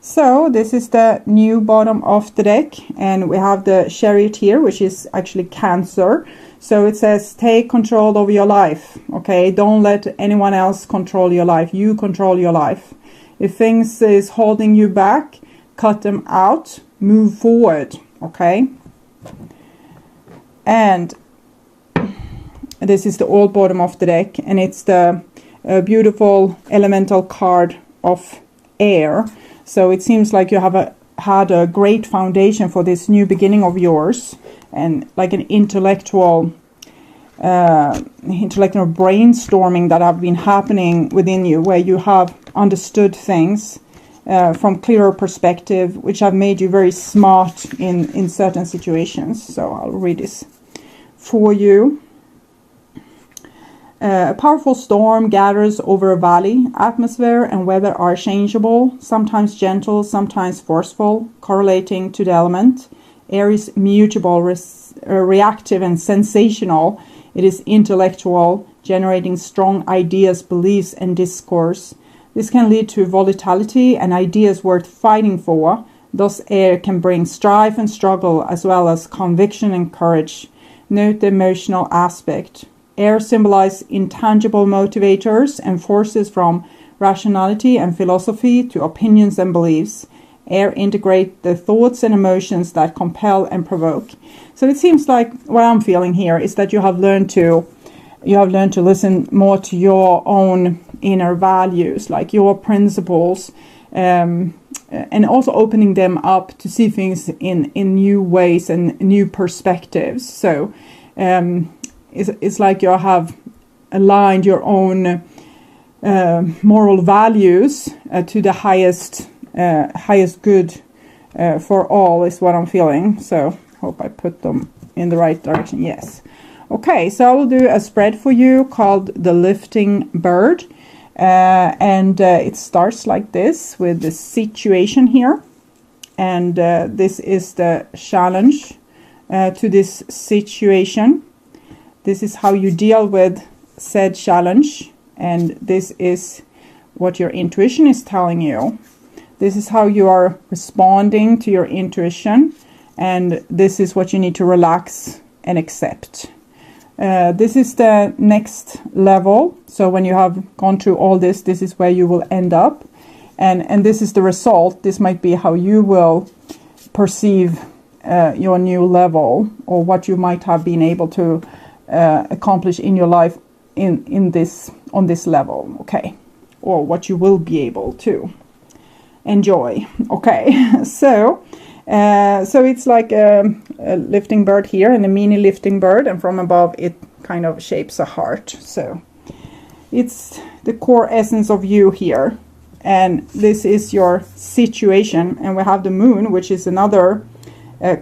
So this is the new bottom of the deck, and we have the Chariot here, which is actually Cancer. So it says take control of your life. Okay, don't let anyone else control your life. You control your life. If things is holding you back, cut them out, move forward. Okay, and this is the old bottom of the deck, and it's the beautiful elemental card of air. So it seems like you have had a great foundation for this new beginning of yours, and like an intellectual brainstorming that have been happening within you, where you have understood things from clearer perspective, which have made you very smart in certain situations. So I'll read this for you. A powerful storm gathers over a valley. Atmosphere and weather are changeable, sometimes gentle, sometimes forceful, correlating to the element. Air is mutable, reactive and sensational. It is intellectual, generating strong ideas, beliefs and discourse. This can lead to volatility and ideas worth fighting for. Thus, air can bring strife and struggle, as well as conviction and courage. Note the emotional aspect. Air symbolizes intangible motivators and forces from rationality and philosophy to opinions and beliefs. Air integrate the thoughts and emotions that compel and provoke. So it seems like what I'm feeling here is that you have learned to listen more to your own inner values, like your principles, and also opening them up to see things in new ways and new perspectives. So it's like you have aligned your own moral values to the highest good for all, is what I'm feeling. So hope I put them in the right direction. Yes. Okay, so I will do a spread for you called the Lifting Bird, and it starts like this with the situation here, and this is the challenge to this situation. This is how you deal with said challenge, and this is what your intuition is telling you. This is how you are responding to your intuition, and this is what you need to relax and accept. This is the next level. So when you have gone through all this, this is where you will end up, and this is the result. This might be how you will perceive your new level, or what you might have been able to accomplish in your life on this level. Okay, or what you will be able to enjoy. Okay, so it's like a lifting bird here, and a mini lifting bird, and from above it kind of shapes a heart. So it's the core essence of you here, and this is your situation. And we have the moon, which is another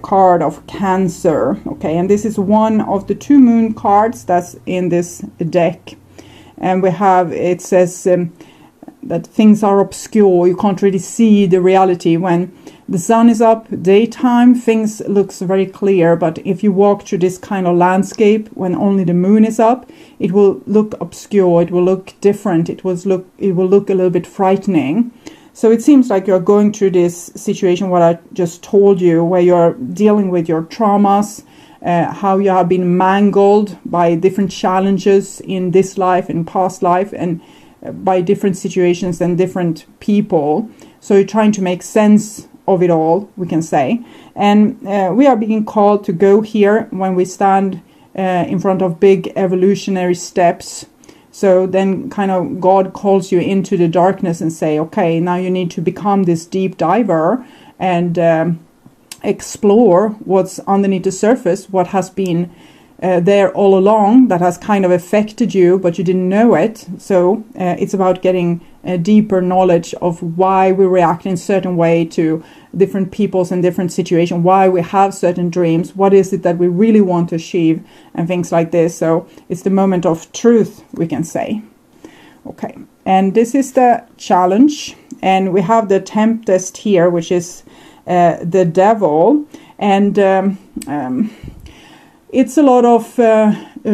card of Cancer. Okay, and this is one of the two moon cards that's in this deck, and we have, it says that things are obscure. You can't really see the reality. When the sun is up daytime, things looks very clear, but if you walk through this kind of landscape when only the moon is up, it will look obscure, it will look different, it will look a little bit frightening. So it seems like you're going through this situation, what I just told you, where you're dealing with your traumas, how you have been mangled by different challenges in this life and past life, and by different situations and different people. So you're trying to make sense of it all, we can say. And we are being called to go here when we stand in front of big evolutionary steps. So then kind of God calls you into the darkness and say, okay, now you need to become this deep diver and explore what's underneath the surface, what has been there all along that has kind of affected you, but you didn't know it. So it's about getting a deeper knowledge of why we react in a certain way to different peoples and different situations, why we have certain dreams, what is it that we really want to achieve, and things like this. So it's the moment of truth, we can say. Okay, and this is the challenge, and we have the tempest here, which is the devil, and it's a lot of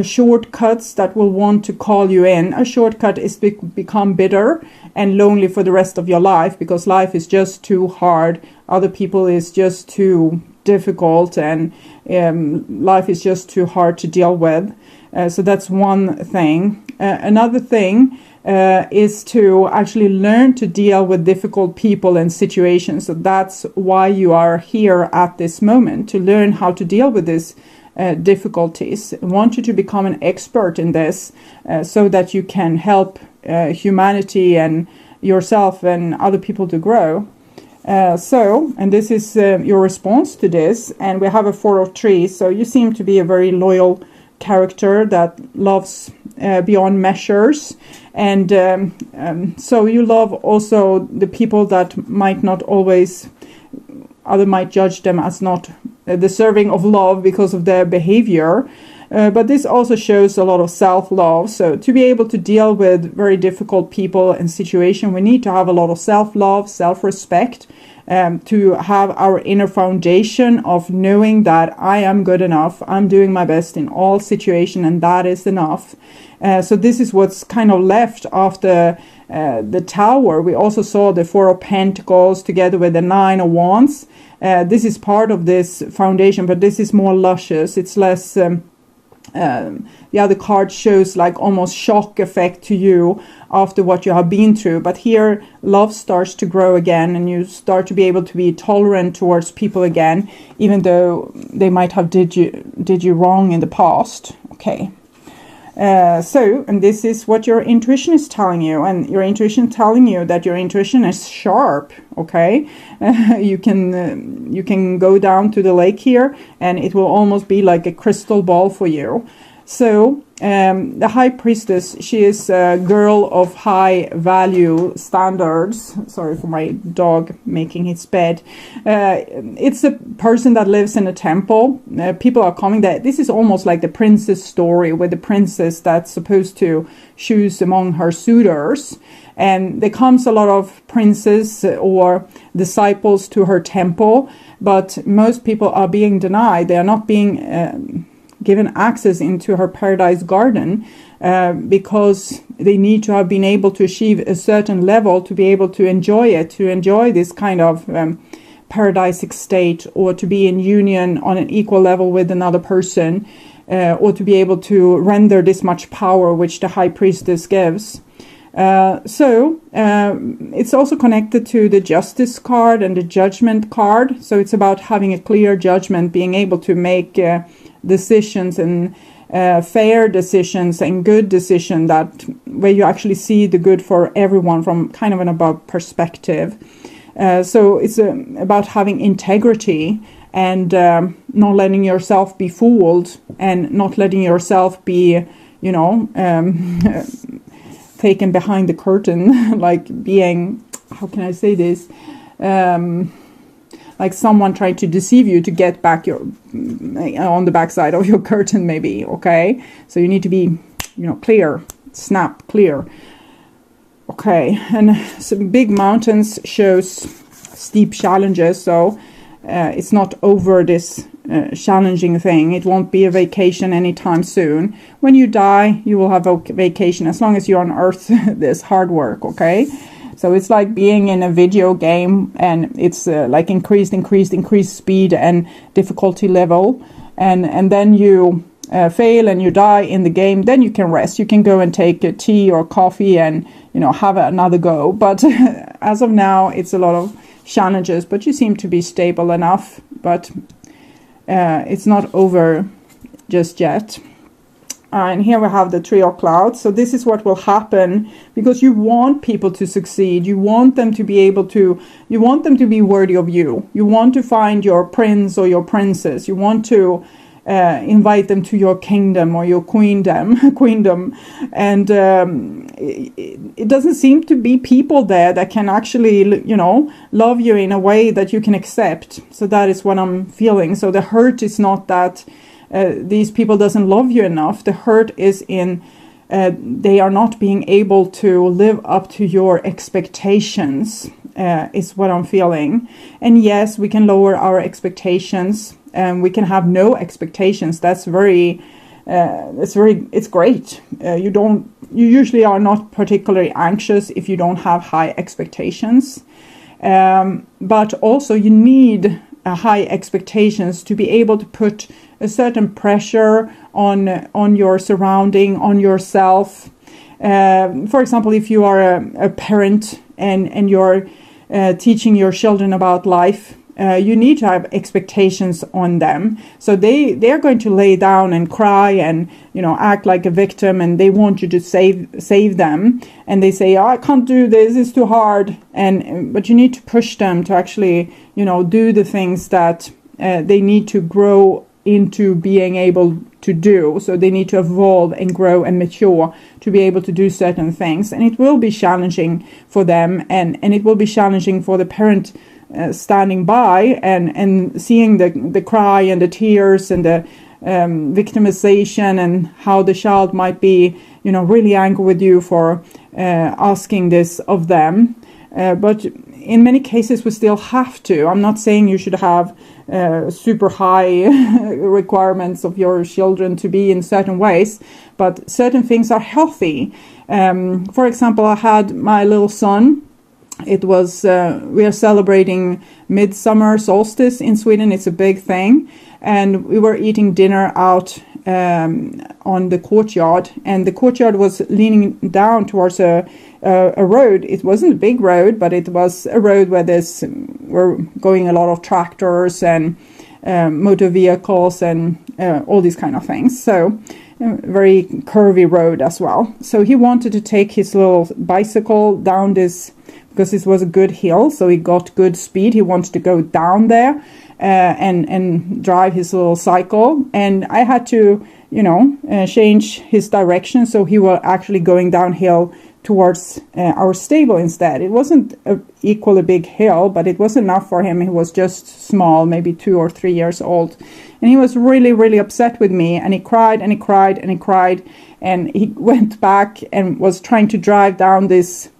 shortcuts that will want to call you in. A shortcut is become bitter and lonely for the rest of your life, because life is just too hard. Other people is just too difficult, and life is just too hard to deal with. So that's one thing. Another thing is to actually learn to deal with difficult people and situations. So that's why you are here at this moment, to learn how to deal with this difficulties. I want you to become an expert in this, so that you can help humanity and yourself and other people to grow. And this is your response to this. And we have a 4 of trees. So you seem to be a very loyal character that loves beyond measures. And so you love also the people that might not always, other might judge them as not deserving of love because of their behavior. But this also shows a lot of self-love. So to be able to deal with very difficult people and situations, we need to have a lot of self-love, self-respect, to have our inner foundation of knowing that I am good enough, I'm doing my best in all situations, and that is enough. So this is what's kind of left after the Tower. We also saw the 4 of Pentacles together with the 9 of Wands. This is part of this foundation, but this is more luscious. It's less... the other card shows like almost shock effect to you after what you have been through. But here, love starts to grow again, and you start to be able to be tolerant towards people again, even though they might have did you wrong in the past. Okay. And this is what your intuition is telling you, and your intuition telling you that your intuition is sharp. Okay, you can go down to the lake here, and it will almost be like a crystal ball for you. So the High Priestess, she is a girl of high value standards. Sorry for my dog making his bed. It's a person that lives in a temple. People are coming there. This is almost like the princess story, with the princess that's supposed to choose among her suitors. And there comes a lot of princes or disciples to her temple, but most people are being denied. They are not being given access into her paradise garden, because they need to have been able to achieve a certain level to be able to enjoy it, to enjoy this kind of paradisic state, or to be in union on an equal level with another person, or to be able to render this much power which the High Priestess gives. It's also connected to the Justice card and the Judgment card. So it's about having a clear judgment, being able to make decisions, and fair decisions and good decision, that where you actually see the good for everyone from kind of an above perspective. So it's about having integrity, and not letting yourself be fooled, and not letting yourself be, taken behind the curtain, like being, how can I say this? Like someone trying to deceive you to get back on the backside of your curtain, maybe. Okay, so you need to be, clear, snap, clear. Okay, and some big mountains shows steep challenges. So it's not over this challenging thing. It won't be a vacation anytime soon. When you die, you will have a vacation. As long as you're on Earth, there's hard work. Okay. So it's like being in a video game, and it's like increased speed and difficulty level. And then you fail and you die in the game, then you can rest. You can go and take a tea or coffee and, have another go. But as of now, it's a lot of challenges, but you seem to be stable enough. But it's not over just yet. And here we have the Three of Clouds. So this is what will happen, because you want people to succeed. You want them to be you want them to be worthy of you. You want to find your prince or your princess. You want to invite them to your kingdom or your queendom. And it doesn't seem to be people there that can actually, love you in a way that you can accept. So that is what I'm feeling. So the hurt is not that these people doesn't love you enough. The hurt is in they are not being able to live up to your expectations, is what I'm feeling. And yes, we can lower our expectations and we can have no expectations. That's it's great. You usually are not particularly anxious if you don't have high expectations. But also you need high expectations to be able to put a certain pressure on your surrounding, on yourself. For example, if you are a parent and you're teaching your children about life, you need to have expectations on them. So they're going to lay down and cry and act like a victim, and they want you to save them. And they say, "Oh, I can't do this; it's too hard." But you need to push them to actually do the things that they need to grow into being able to do. So they need to evolve and grow and mature to be able to do certain things. And it will be challenging for them, and it will be challenging for the parent standing by and seeing the cry and the tears and the victimization, and how the child might be really angry with you for asking this of them. But in many cases we still have to. I'm not saying you should have super high requirements of your children to be in certain ways, but certain things are healthy. For example, I had my little son. It was we are celebrating midsummer solstice in Sweden. It's a big thing, and we were eating dinner out on the courtyard, and the courtyard was leaning down towards a road. It wasn't a big road, but it was a road where were going a lot of tractors and motor vehicles and all these kind of things. So very curvy road as well. So he wanted to take his little bicycle down this, because this was a good hill, so he got good speed. He wanted to go down there and drive his little cycle, and I had to change his direction, so he was actually going downhill towards our stable instead. It wasn't equally big hill, but it was enough for him. He was just small, maybe 2 or 3 years old, and he was really, really upset with me, and he cried and he cried and he cried, and he went back and was trying to drive down this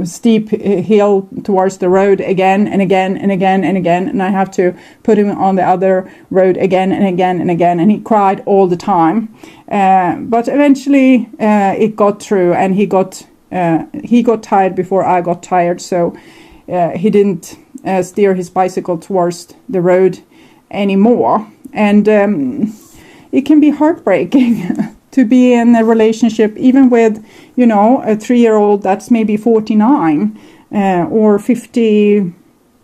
steep hill towards the road again and again and again and again, and I have to put him on the other road again and again and again, and he cried all the time. But eventually it got through, and he got tired before I got tired, so he didn't steer his bicycle towards the road anymore. And it can be heartbreaking to be in a relationship, even with, a 3-year-old that's maybe 49 or 52.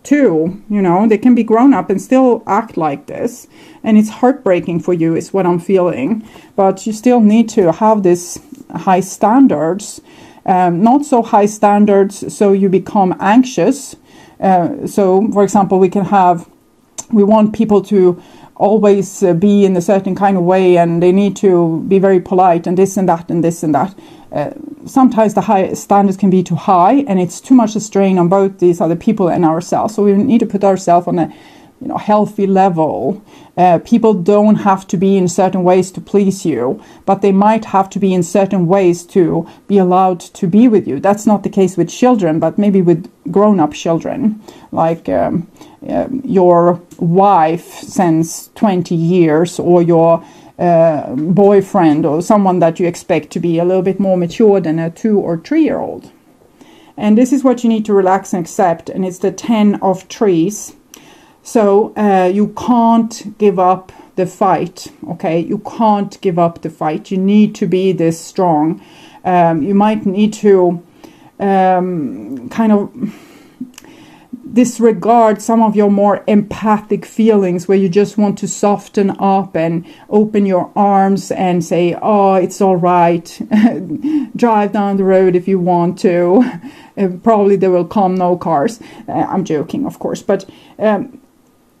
They can be grown up and still act like this. And it's heartbreaking for you, is what I'm feeling. But you still need to have this high standards, not so high standards so you become anxious. So, for example, we want people to always be in a certain kind of way, and they need to be very polite and this and that and this and that. Sometimes the high standards can be too high, and it's too much a strain on both these other people and ourselves. So we need to put ourselves on a healthy level. People don't have to be in certain ways to please you, but they might have to be in certain ways to be allowed to be with you. That's not the case with children, but maybe with grown-up children, like your wife since 20 years, or your boyfriend, or someone that you expect to be a little bit more mature than a 2 or 3-year-old. And this is what you need to relax and accept, and it's the 10 of trees. So you can't give up the fight, okay? You can't give up the fight. You need to be this strong. You might need to kind of disregard some of your more empathic feelings, where you just want to soften up and open your arms and say, "Oh, it's all right. Drive down the road if you want to. Probably there will come no cars." I'm joking, of course, but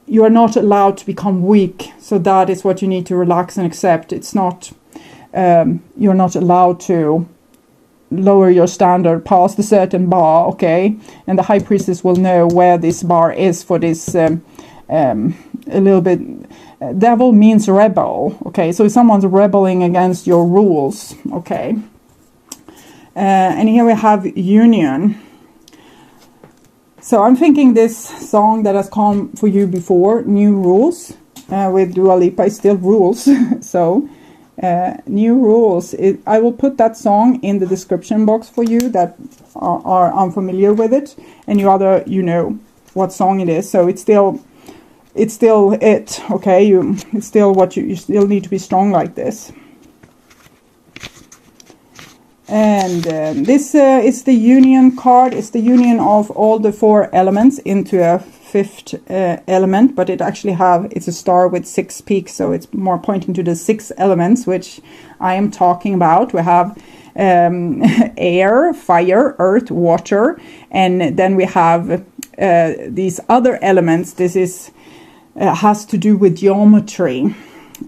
you are not allowed to become weak. So that is what you need to relax and accept. It's not, you're not allowed to lower your standard past a certain bar, okay? And the high priestess will know where this bar is for this a little bit. Devil means rebel, okay? So if someone's rebelling against your rules, okay? And here we have union. So I'm thinking this song that has come for you before, New Rules, with Dua Lipa, is still rules. So New Rules. I will put that song in the description box for you that are unfamiliar with it, and you know what song it is. So it's still it. Okay, it's still what you still need to be strong like this. And this is the union card. It's the union of all the 4 elements into a 5th element, but it's a star with 6 peaks, so it's more pointing to the 6 elements, which I am talking about. We have air, fire, earth, water, and then we have these other elements. This is has to do with geometry.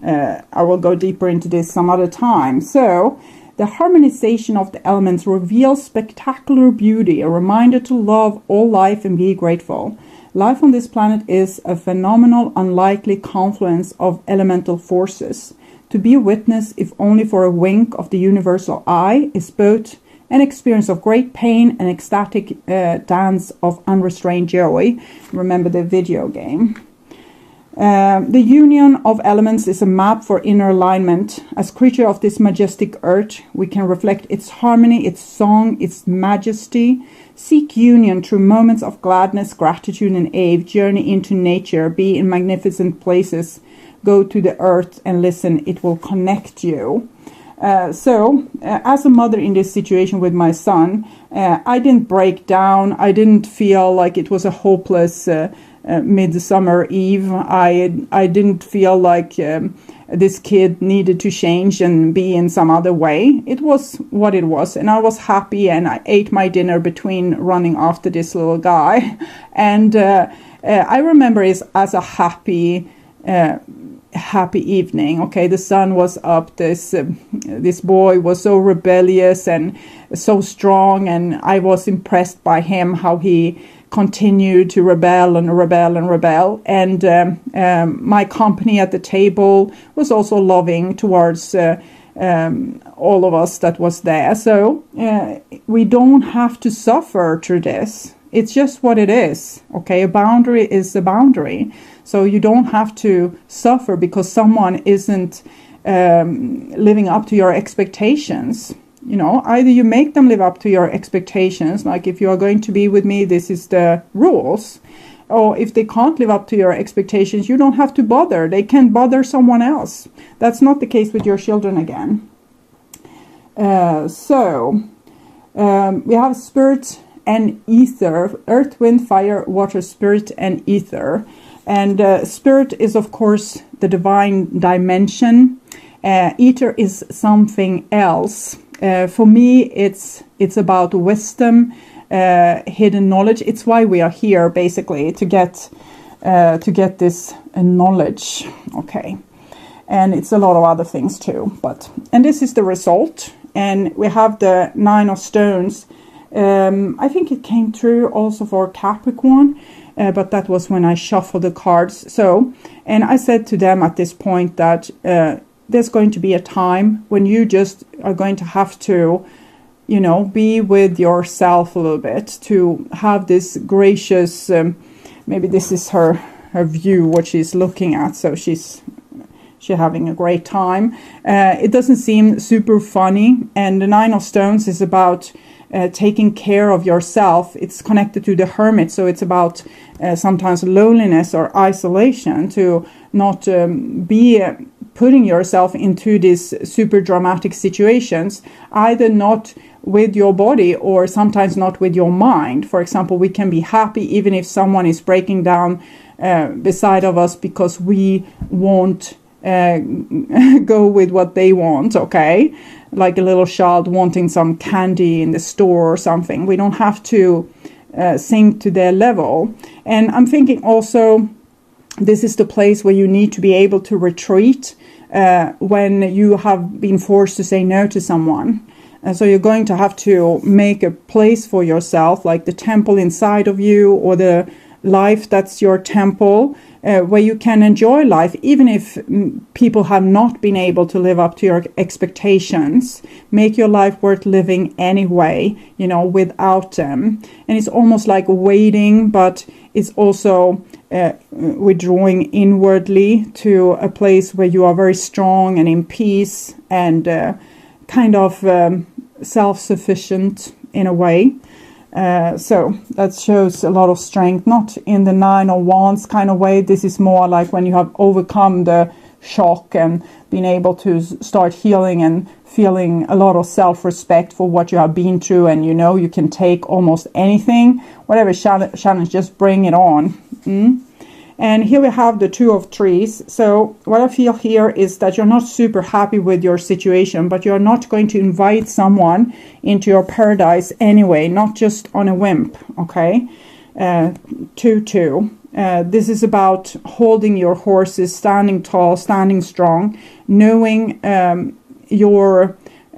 I will go deeper into this some other time. So the harmonization of the elements reveals spectacular beauty, a reminder to love all life and be grateful. Life on this planet is a phenomenal, unlikely confluence of elemental forces. To be a witness, if only for a wink of the universal eye, is both an experience of great pain and ecstatic dance of unrestrained joy. Remember the video game. The union of elements is a map for inner alignment. As creature of this majestic earth, we can reflect its harmony, its song, its majesty. Seek union through moments of gladness, gratitude, and awe. Journey into nature. Be in magnificent places. Go to the earth and listen. It will connect you. So, as a mother in this situation with my son, I didn't break down. I didn't feel like it was a hopeless midsummer eve. I didn't feel like this kid needed to change and be in some other way. It was what it was, and I was happy, and I ate my dinner between running after this little guy. And I remember it as a happy evening. Okay, the sun was up. This boy was so rebellious and so strong, and I was impressed by him, how he continued to rebel. And my company at the table was also loving towards all of us that was there. So we don't have to suffer through this. It's just what it is. Okay, a boundary is a boundary. So you don't have to suffer because someone isn't living up to your expectations. You know, either you make them live up to your expectations, like if you are going to be with me, this is the rules. Or if they can't live up to your expectations, you don't have to bother. They can bother someone else. That's not the case with your children again. We have spirit and ether, earth, wind, fire, water, spirit, and ether. And spirit is, of course, the divine dimension. Ether is something else. For me, it's about wisdom, hidden knowledge. It's why we are here, basically, to get this knowledge. Okay, and it's a lot of other things too. And this is the result. And we have the 9 of stones. I think it came through also for Capricorn, but that was when I shuffled the cards. So, and I said to them at this point that there's going to be a time when you just are going to have to, you know, be with yourself a little bit, to have this gracious, maybe this is her view, what she's looking at. So she's having a great time. It doesn't seem super funny. And the 9 of stones is about taking care of yourself. It's connected to the hermit. So it's about sometimes loneliness or isolation, to not be putting yourself into these super dramatic situations, either not with your body or sometimes not with your mind. For example, we can be happy even if someone is breaking down beside of us because we won't go with what they want, okay? Like a little child wanting some candy in the store or something. We don't have to sink to their level. And I'm thinking also, this is the place where you need to be able to retreat when you have been forced to say no to someone. And so you're going to have to make a place for yourself, like the temple inside of you, or the life that's your temple, where you can enjoy life, even if people have not been able to live up to your expectations. Make your life worth living anyway, without them. And it's almost like waiting, but it's also withdrawing inwardly to a place where you are very strong and in peace and kind of self-sufficient in a way. So that shows a lot of strength, not in the Nine of Wands kind of way. This is more like when you have overcome the shock and been able to start healing and feeling a lot of self-respect for what you have been through, and you can take almost anything, whatever challenge, just bring it on. And here we have the Two of Trees. So what I feel here is that you're not super happy with your situation, but you're not going to invite someone into your paradise anyway, not just on a whim, okay? 2-2. This is about holding your horses, standing tall, standing strong, knowing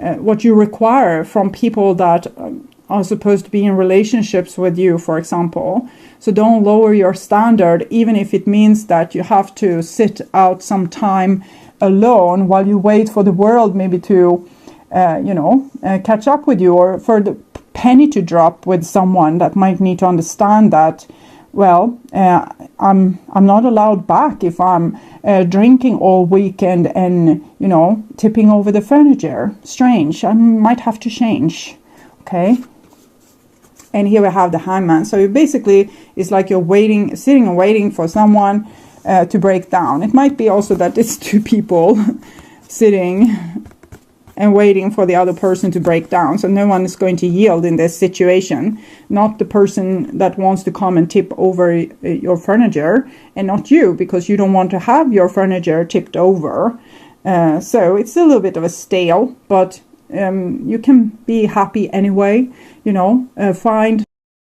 what you require from people that are supposed to be in relationships with you, for example. So don't lower your standard, even if it means that you have to sit out some time alone while you wait for the world maybe to, catch up with you, or for the penny to drop with someone that might need to understand that, well, I'm not allowed back if I'm drinking all weekend and, tipping over the furniture. Strange. I might have to change. Okay. And here we have the Hangman. So basically, it's like you're sitting and waiting for someone to break down. It might be also that it's two people sitting and waiting for the other person to break down. So no one is going to yield in this situation. Not the person that wants to come and tip over your furniture, and not you, because you don't want to have your furniture tipped over. So it's a little bit of a stale, but you can be happy anyway, find